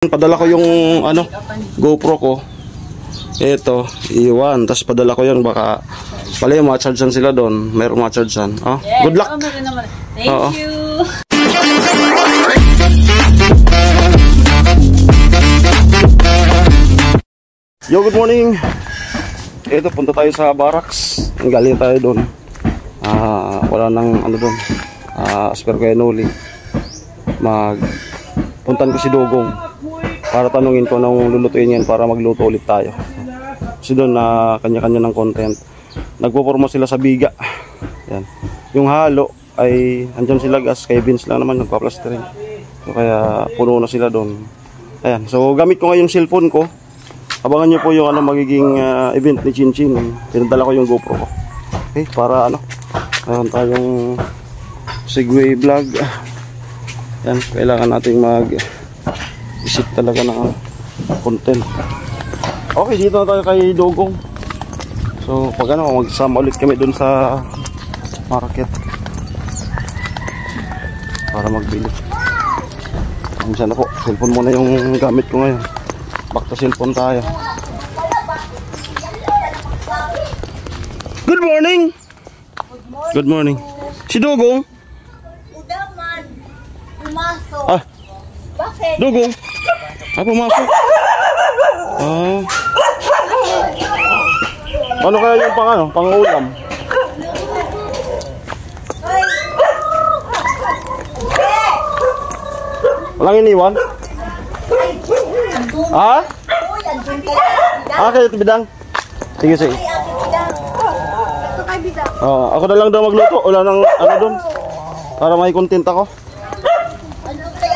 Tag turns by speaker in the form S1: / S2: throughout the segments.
S1: Padala ko yung ano, GoPro ko. Ito, iwan. Tapos padala ko yun. Baka pala yung ma-chargean sila doon. Mayroong ma-chargean. Oh, yes, good luck.
S2: Thank you.
S1: Yo, good morning. Ito, punta tayo sa barracks. Galing tayo doon. Wala nang ano doon. Asper ko yan uli. Puntan ko si Dugong para tanungin ko nung lulutuin yan para magluto ulit tayo. Kasi doon na kanya-kanya ng content. Nagpo-forma sila sa biga. Yan. Yung halo ay andyan sila gas, kay Vince lang naman nagpa-plastering. So kaya puno na sila doon. Ayan. So gamit ko ngayon yung cellphone ko. Abangan nyo po yung magiging event ni Chinchin. Pinadala ko yung GoPro ko. Okay, para mayroon tayong Segway vlog. Yan, kailangan nating isip talaga ng content. Okay, dito na tayo kay Dugong. So pag magsama ulit kami dun sa market para magbili. Minsan na po, cellphone muna yung gamit ko ngayon. Back to cellphone tayo. Good morning. Good morning. Si Dugong?
S2: Udah man. Pumasok. Bakit?
S1: Dugong? Pumasok. Ano kaya yung pang-ulam? Walang iniwan? Kayo tibidang? Sige. Ako na lang daw magluto. Wala nang doon. Para may content ako.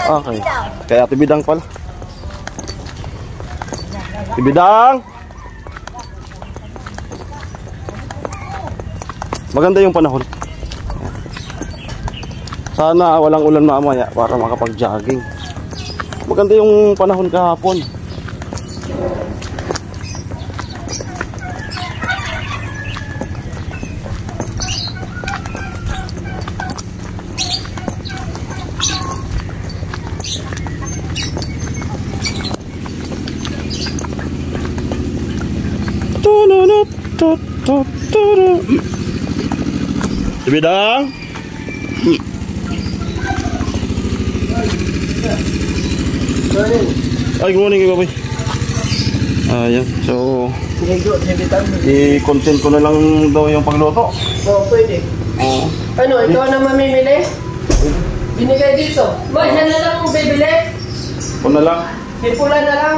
S1: Okay. Kaya tibidang pala. Tibidang! Maganda yung panahon. Sana walang ulan mamaya para makapag-jogging. Maganda yung panahon kahapon. Tibidang. Ay, good morning baboy. Ayan, so i-content ko na lang daw yung pagluto.
S3: Pwede. Ikaw na mamimili? Binigay dito. Boy, yan na lang bibili.
S1: Ito na lang.
S3: Pipula na lang.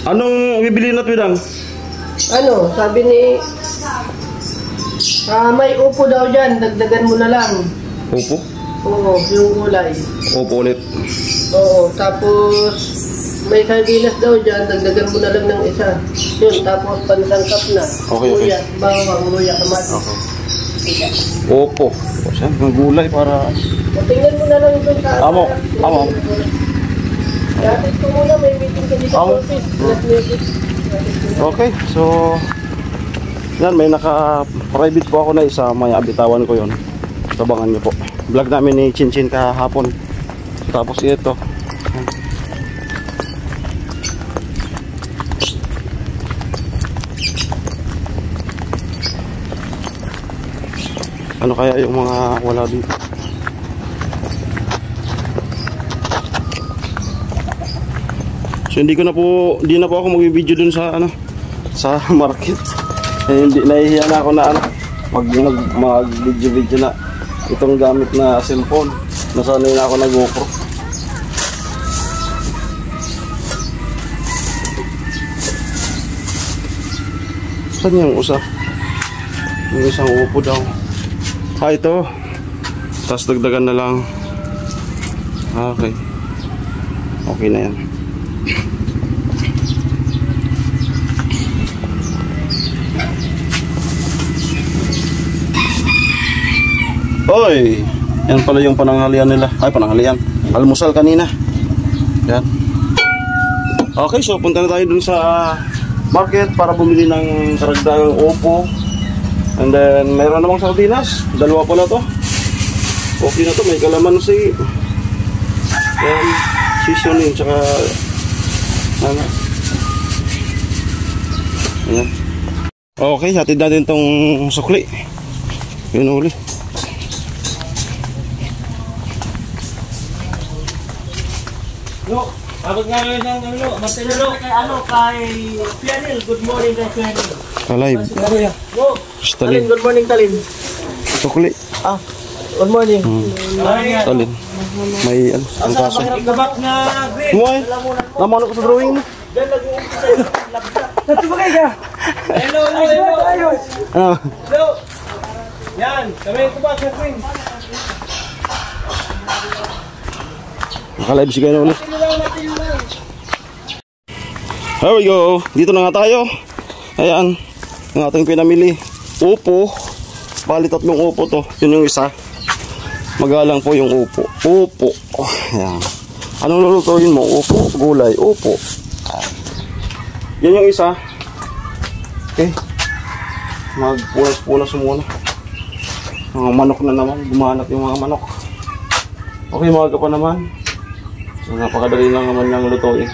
S1: Anong bibili na, Tibidang?
S3: Sabi ni may upo daw dyan, dagdagan mo na lang.
S1: Upo?
S3: Oo, yung gulay.
S1: Upo ulit.
S3: Oo, tapos may sardinas daw dyan, dagdagan mo na lang ng isa. Yun, tapos pansangkap na.
S1: Okay.
S3: Luya, bawang, luya, kamatis.
S1: Okay. Upo. Yung gulay para...
S3: Tingnan mo na lang ito sa...
S1: Amo.
S3: Dapat ko muna, may meeting ka dito sa office.
S1: Okay, so... Yan, may naka-private po ako na isa. May abitawan ko yun. Tabangan nyo po. Vlog namin ni Chinchin kahapon. Tapos ito. Ano kaya yung mga wala dito? So hindi na po ako mag-video dun sa sa market. Hindi, nahihiya na ako na mag-video na itong gamit na cellphone. Nasanay na ako na GoPro. Saan yung yung isang upo daw? Ito. Tapos dagdagan na lang. Okay. Okay na yan. Oy, yan pala yung pananghalian nila. Ay, pananghalian. Almusal kanina. Yan. Okay, so punta na tayo dun sa market para bumili ng karagdagang upo. And then, mayroon namang sardinas. Dalawa pala to. Okay na to, may kalamansi. Yan. seasoning, tsaka ano. Ayan. Okay, hatid natin tong sukli. Yun uli.
S3: Lo, abot nga ngayon ng ano, Martello, kay ano, kay Pianil. Good morning kay Pianil.
S1: Alive.
S3: Lo, Talin, good morning Talin.
S1: Sukli.
S3: Ah, good morning.
S1: Talin. May ano, ang kaso.
S3: Gabak na green.
S1: Mo ay. Naman ako sa drawing mo.
S3: Diyan nag-uumpisa yung labda. Natubagay ka? Hello.
S1: Ah.
S3: Hello. Yan, kami yung kubak sa green.
S1: Nakalive si kayo ulit. There we go. Dito na nga tayo. Ayan. Ang ating pinamili. Upo. Bali 3 upo to. Yun yung isa. Magalang po yung upo. Upo. Ayan. Anong lulutuin mo? Upo. Gulay. Upo. Yan yung isa. Okay. Magpulas-pulas muna. Mga manok na naman. Gumanap yung mga manok. Okay, mga pa naman. So, napakadali lang naman ng lutuin.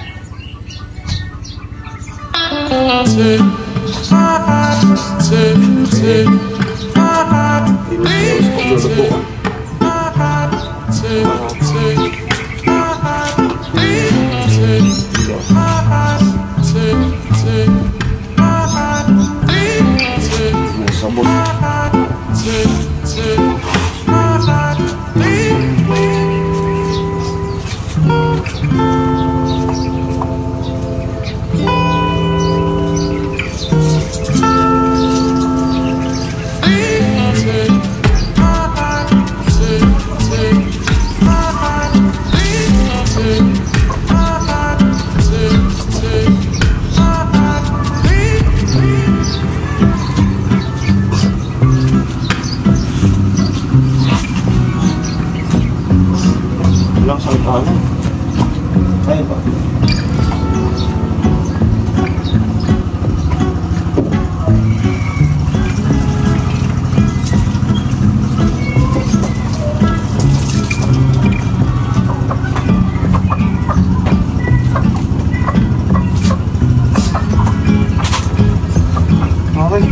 S1: May sabon. Lang sa ano? Ayun ba? Okay.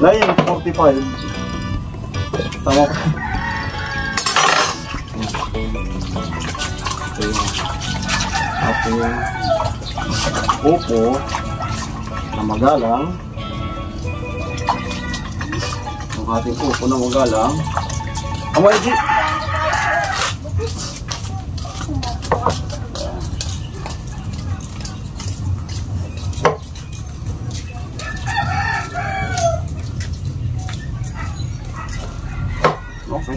S1: Layan, 45. Tama ka. Ito yung ating upo na magalang. Ang ating upo na magalang. Kamay, G! Okay.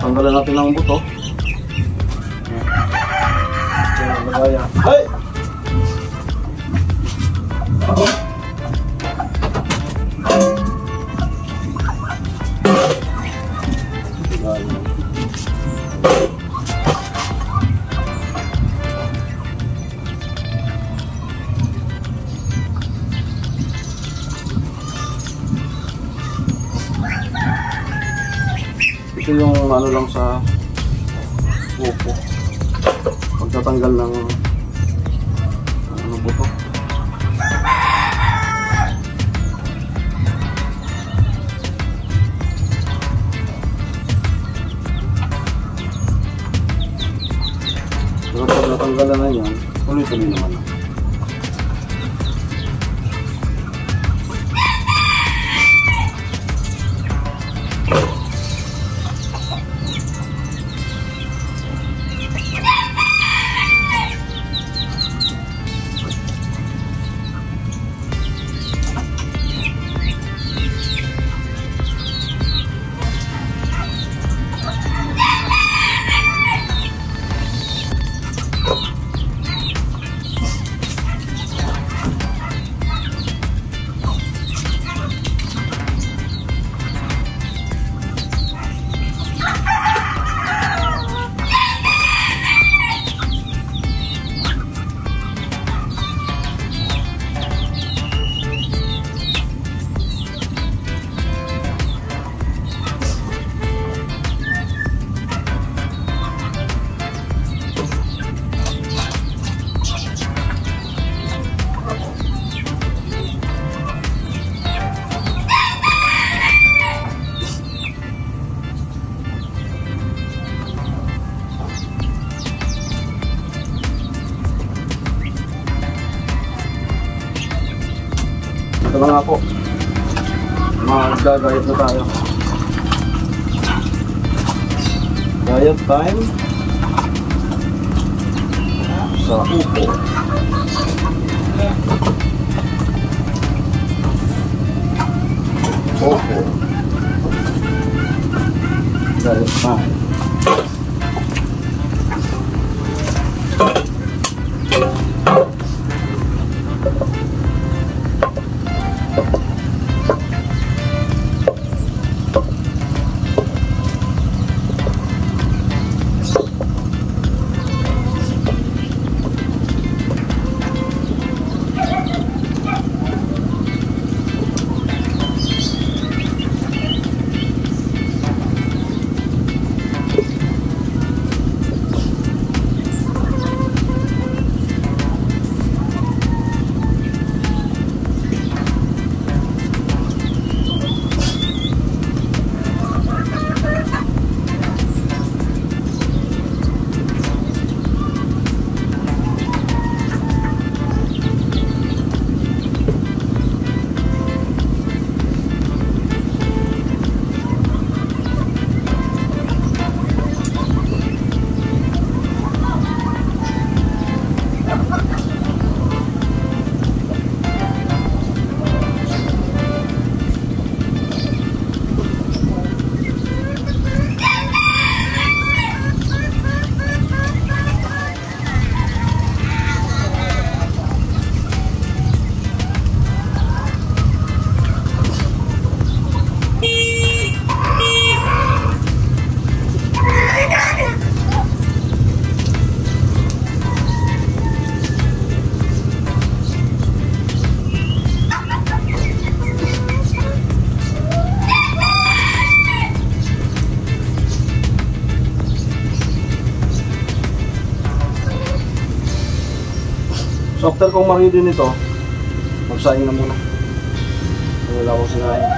S1: Tanggalan natin ang buto. Lagaya. Hey! Ito yung ano lang sa upo. Pagtatanggal ng ano buto. Pero pag natanggalan na yan, tuloy-tuloy naman. Ito na nga po. Mag-diet na tayo. Diet time sa upo. Opo. Diet time. So after kong ma-ready nito, magsaing na muna. Wala akong sinaing.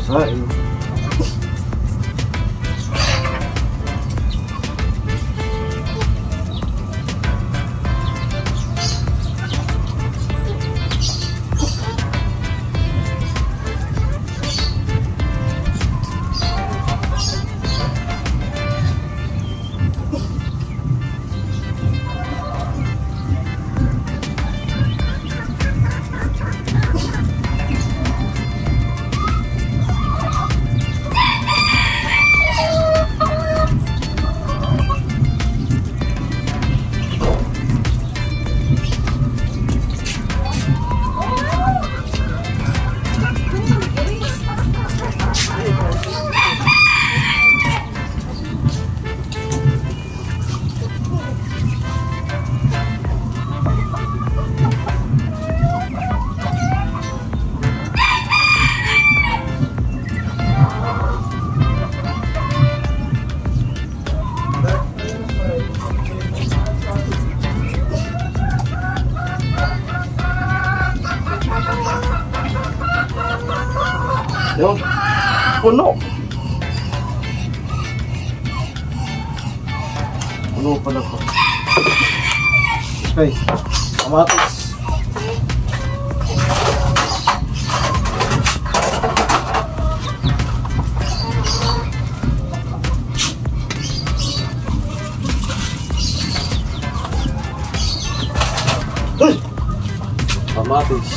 S1: Saing. Yung puno. Puno pala ko. Okay. Kamatis. Kamatis.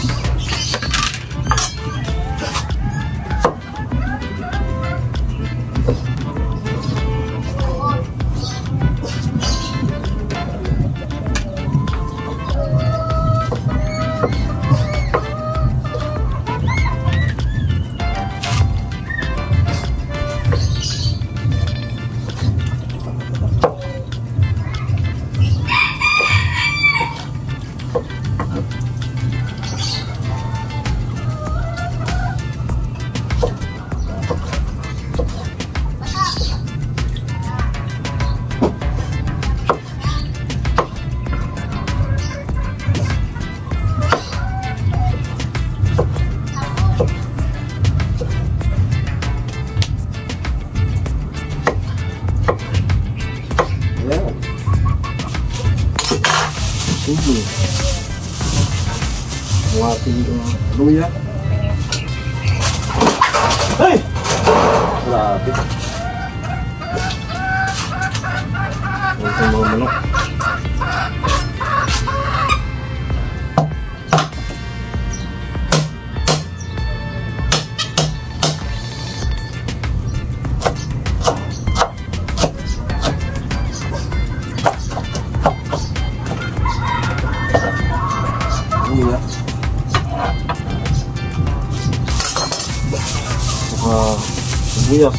S1: Ang ating luya. Hey! Grabe. Ito mga manok. Luya. Sibuyas.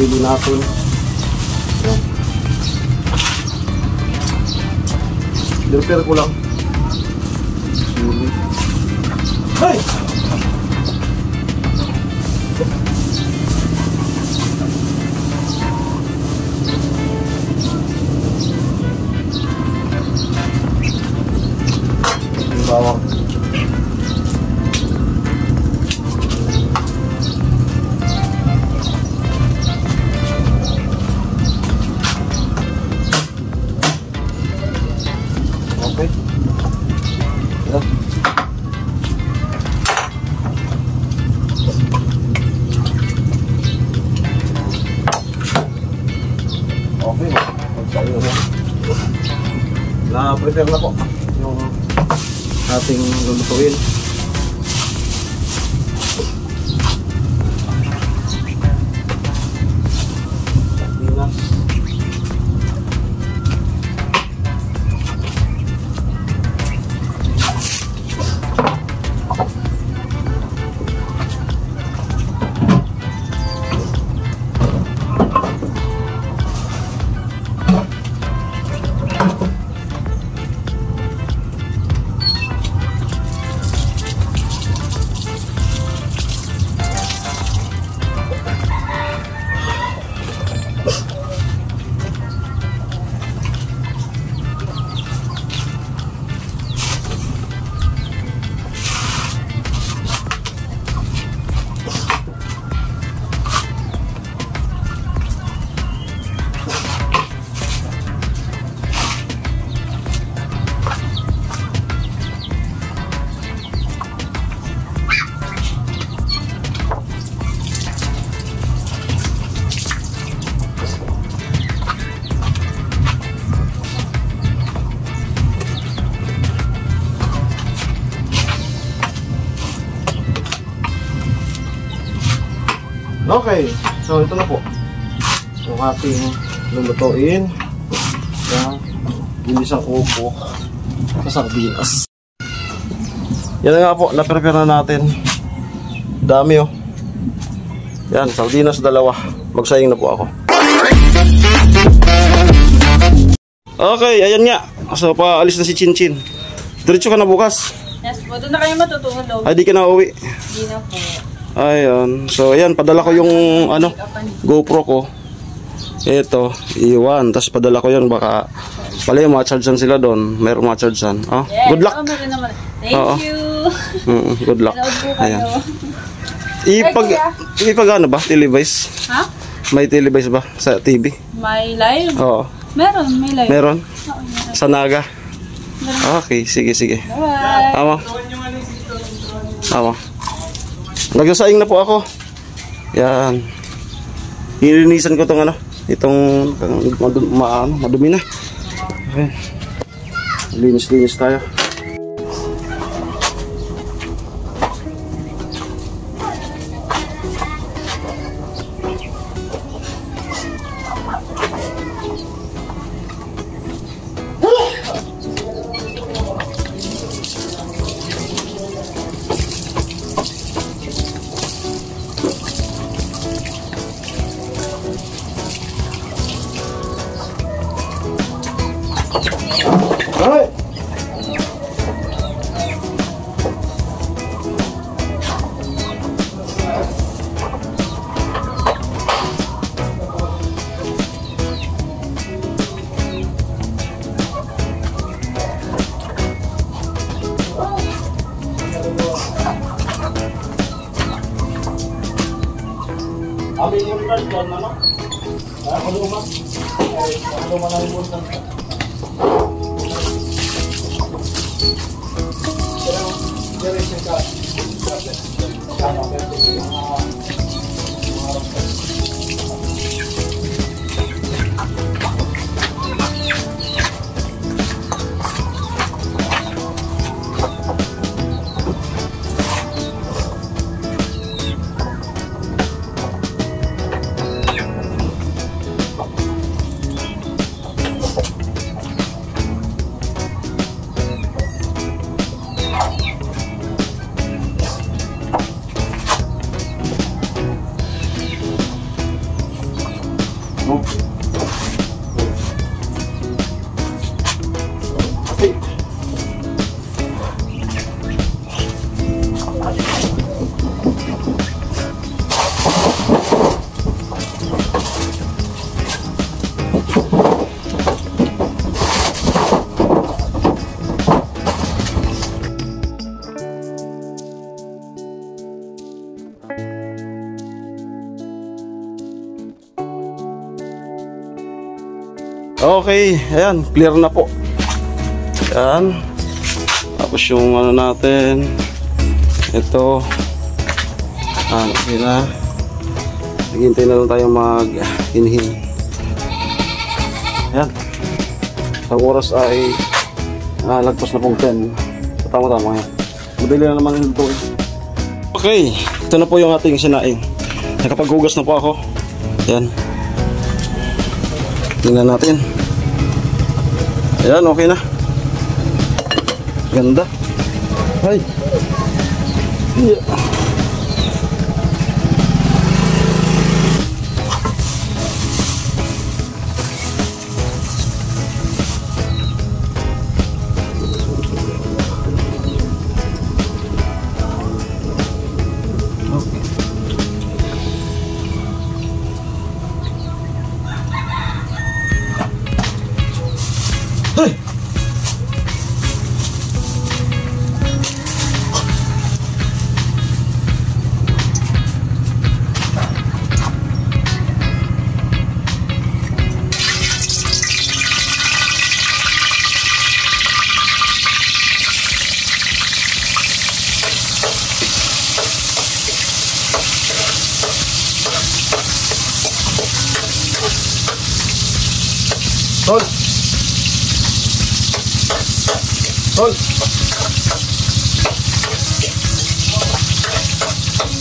S1: Sili natin. Ayan. Prepare ko lang. Sili. Hey! Yung bawang. Okay. Yeah. Okay. Magsayo na. Na-prepare na po yung ating lulutuin. Okay, so ito na po yung ating lulutuin na ginisang upo sa sardinas. Yan na nga po, na-prepare na natin. Dami oh. Yan, sardinas dalawa. Magsaying na po ako. Okay, ayan nga. So, paalis na si Chinchin. Diretso ka na bukas.
S2: Yes po, doon na kayo matutulog.
S1: Ay, di ka na uwi.
S2: Hindi na po.
S1: Ayun. So, ayan, padala ko yung ano, GoPro ko. Ito, iwan. Tapos padala ko yun. Baka pala yung ma-chargean sila doon. Mayroong ma-chargean. Oh,
S2: Yes,
S1: good luck.
S2: oh, meron naman. Thank you.
S1: Good luck.
S2: Nanood po kayo.
S1: Ayan. Ipag ano ba? Televise?
S2: Ha?
S1: May televise ba sa TV?
S2: May live?
S1: Oo.
S2: Meron, may live.
S1: Meron?
S2: Oo, meron.
S1: Sa Naga? Okay, sige, sige.
S2: Bye.
S1: Amo. Amo. Nagsasaing na po ako. Yan. Nilinisan ko itong ano. Itong madumi na. Okay. Linis-linis tayo. Alright. Amin yung card doon, ano? Kaluma. Kaluma na yung card. Okay, ayan, clear na po. Ayan. Tapos yung ano natin, ito. Okay na. Hintay na lang tayo mag-inhale. Ayan. Ang oras ay lagpas na pong 10. Tama-tama yan. Madali na naman ito. Okay, ito na po yung ating sinaing. Nakapaghugas na po ako. Ayan. Tingnan natin. Ayan, okay na. Ganda. Ay. Yeah. Sol. Sol.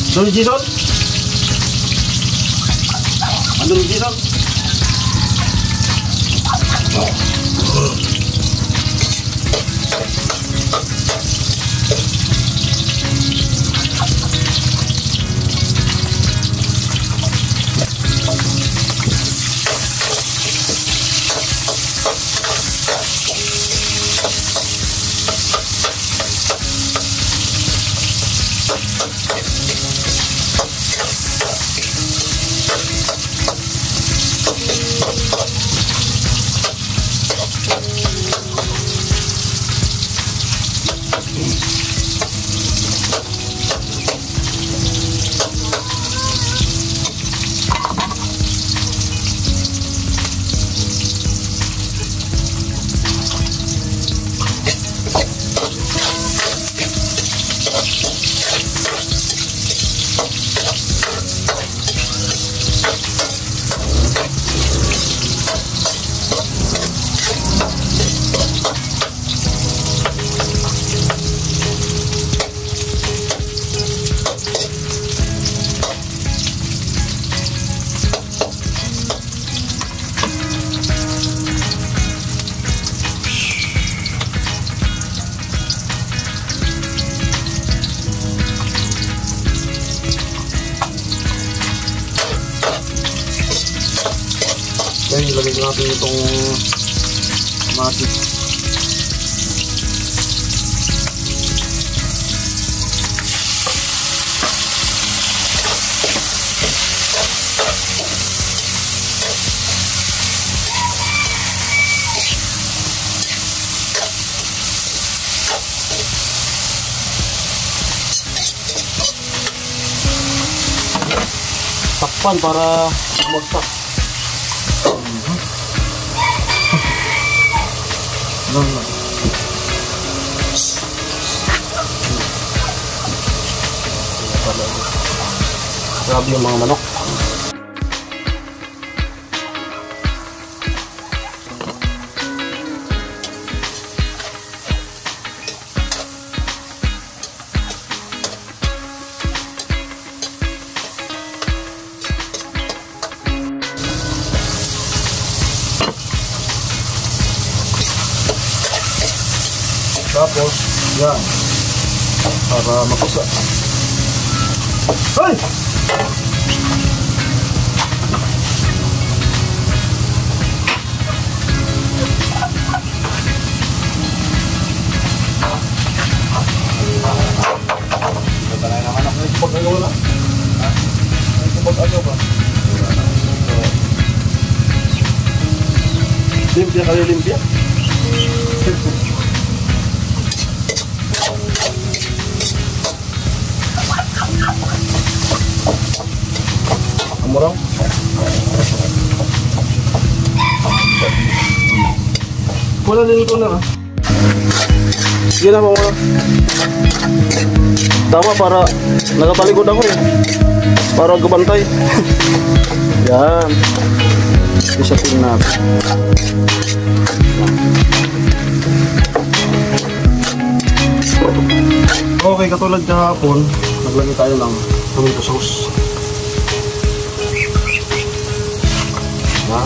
S1: Sol Jason. Ano Jason? Lagay natin itong kamatis. Takpan para magsak. Grabe yung mga manok. Tapos, yan. Para makusa. Ay! Banay naman ako. May kupag-agaw na. May kupag-agaw ba? Limpia kali limpia. Murang. Wala din ito na. Sige na mga. Tama para nakatalikod ako eh. Para gabantay. Yan. Isatin natin. Okay, katulad kahapon, naglagay tayo ng tomato sauce. Nah.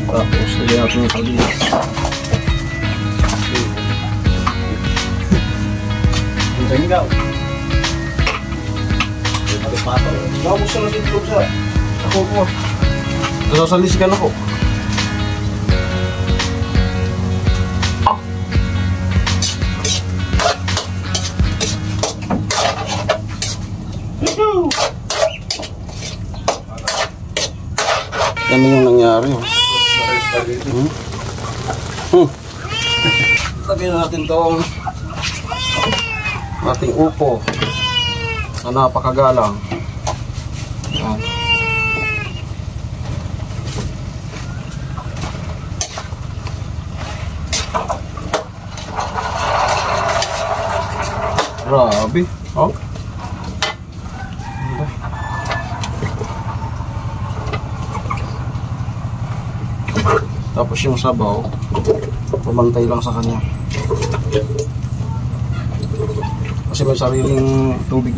S1: Tapos lagyan natin yung sardinas. Ang tenggaw. Tapos sa natin ito sa ako ko. Nasasalisikan ako. Ano yung nangyari? Lagyan natin itong ating upo na napakagalang. Yan. Grabe. Oh. Tapos yung sabaw, pumantay lang sa kanya. Kasi may sariling tubig.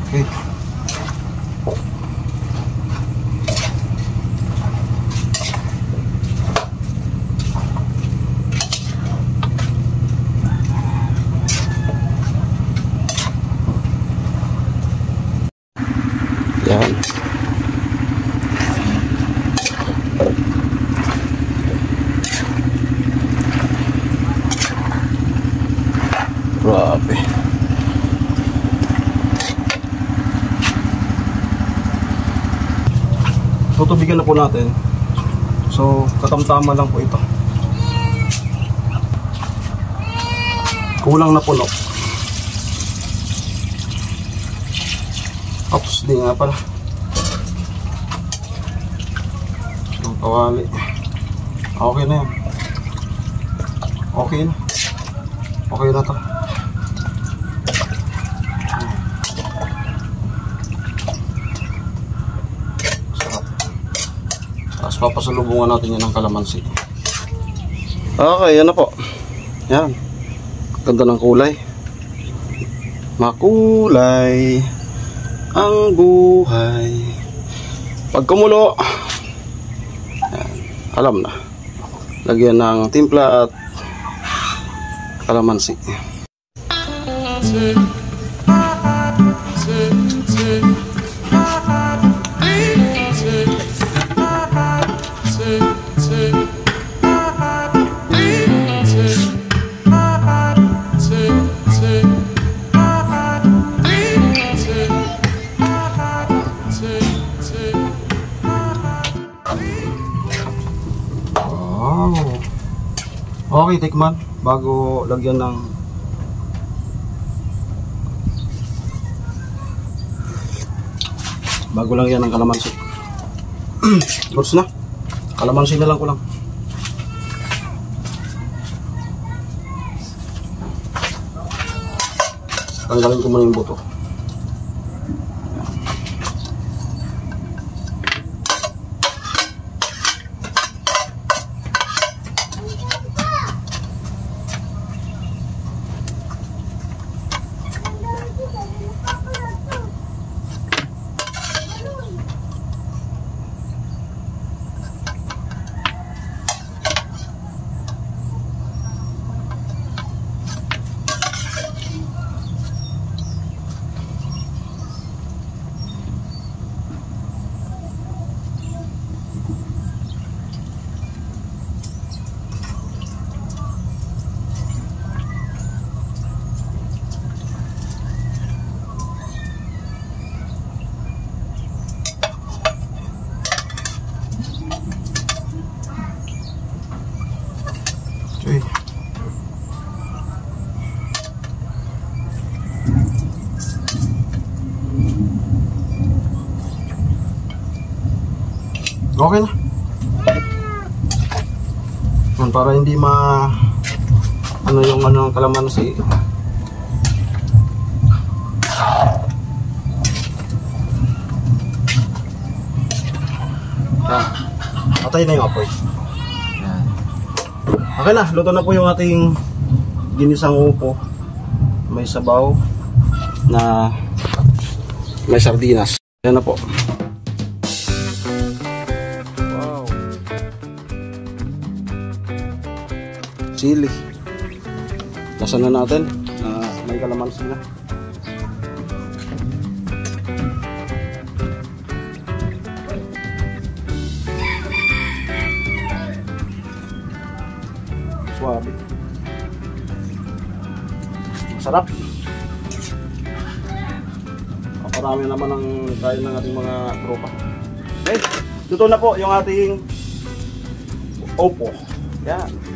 S1: Okay. Yan. Grabe. Tutubigan na po natin. So, katamtama lang po ito. Kulang na puno. Oops, di nga pala. Ang kawali. Okay na yan. Okay na. Okay na to. Sarap. Tapos papasalubungan natin yan ng kalamansi. Okay, yan na po. Yan. Ganda ng kulay. Makulay ang buhay. Pag kumulo, yan, alam na. Lagyan ng timpla at kalamansi. Okay, tikman bago lagyan ng kalamansi. Goods na. Kalamansi na lang ko lang. Tanggalin ko muna yung buto. Okay na. Yan, para hindi yung kalamansi. Yan. Patay na yung apoy. Yan. Okay na, luto na po yung ating ginisang upo. May sabaw na may sardinas. Yan na po. Sili. Lasan na natin. May kalamansi na. Suwabe. Masarap. Marami naman ang kain ng ating mga tropa. Okay. Luto na po yung ating opo. Yan.